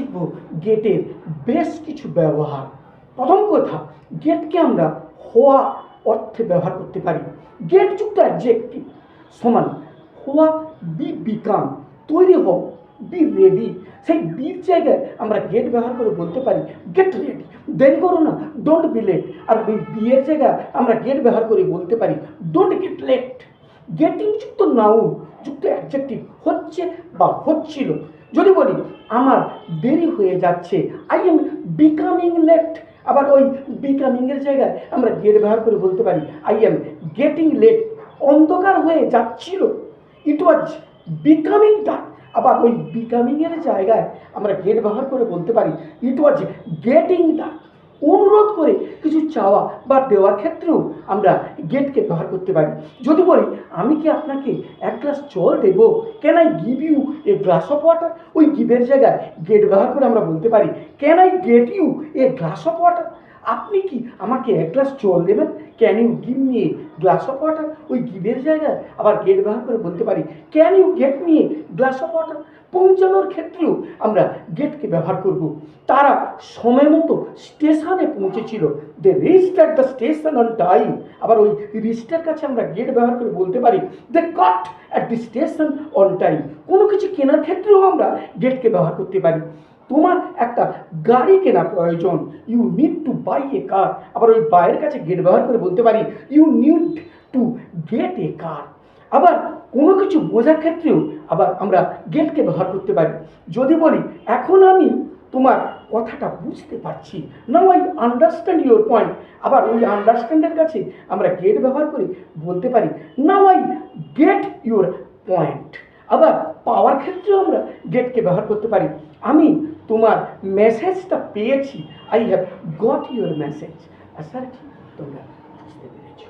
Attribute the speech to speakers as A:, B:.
A: শিখব গেটের বেশ কিছু ব্যবহার। প্রথম কথা, গেটকে আমরা হওয়া অর্থে ব্যবহার করতে পারি। গেট যুক্ত অ্যাডজেক্টিভ সমান হওয়া, বি বিকাম, তৈরি হও, বি রেডি। সেই বির জায়গায় আমরা গেট ব্যবহার করে বলতে পারি গেট রেডি, দেরি করো না, ডোন্ট বি লেট। আর বিয়ের জায়গায় আমরা গেট ব্যবহার করে বলতে পারি ডোন্ট গেট লেট। গেটিং যুক্ত নাউন যুক্ত অ্যাডজেক্টিভ হচ্ছে বা হচ্ছিল। যদি বলি আমার দেরি হয়ে যাচ্ছে, আই এম বিকামিং লেট। আবার ওই বিকামিংয়ের জায়গায় আমরা গেট ব্যবহার করে বলতে পারি আই এম গেটিং লেট। অন্ধকার হয়ে যাচ্ছিল, ইট ওয়াজ বিকামিং ডার্ক। আবার ওই বিকামিংয়ের জায়গায় আমরা গেট ব্যবহার করে বলতে পারি ইট ওয়াজ গেটিং ডার্ক। অনুরোধ করে কিছু চাওয়া বা দেওয়ার ক্ষেত্রেও আমরা গেটকে ব্যবহার করতে পারি। যদি বলি আমি কি আপনাকে এক গ্লাস জল দেবো, can I give you a glass of water, ওই গিভের জায়গায় গেট ব্যবহার করে আমরা বলতে পারি can I get you a glass of water. আপনি কি আমাকে এক গ্লাস জল দেবেন, can you give me a glass of water. ওই গিভের জায়গায় আবার গেট ব্যবহার করে বলতে পারি can you get me a glass of water. পৌঁছানোর ক্ষেত্রেও আমরা গেটকে ব্যবহার করব। তারা সময় মতো স্টেশনে পৌঁছেছিল, they reached at the station on time. আবার ওই রিচডের কাছে আমরা গেট ব্যবহার করে বলতে পারি they got at the station on time. কোনো কিছু কেনার ক্ষেত্রেও আমরা গেটকে ব্যবহার করতে পারি। তোমার একটা গাড়ি কেনা প্রয়োজন, you need to buy a car. আবার ওই বাইয়ের কাছে গেট ব্যবহার করে বলতে পারি you need to get a car. আবার কোনো কিছু বোঝার ক্ষেত্রেও আবার আমরা গেটকে ব্যবহার করতে পারি। যদি বলি এখন আমি তোমার কথাটা বুঝতে পারছি, now I understand your point. আবার ওই আন্ডারস্ট্যান্ডের কাছে আমরা গেট ব্যবহার করে বলতে পারি now I get your point. আবার পাওয়ার ক্ষেত্রেও আমরা গেটকে ব্যবহার করতে পারি, আমি তোমার মেসেজটা পেয়েছি, I have got your message. আশা রাখি তোমরা বুঝতে পেরেছ।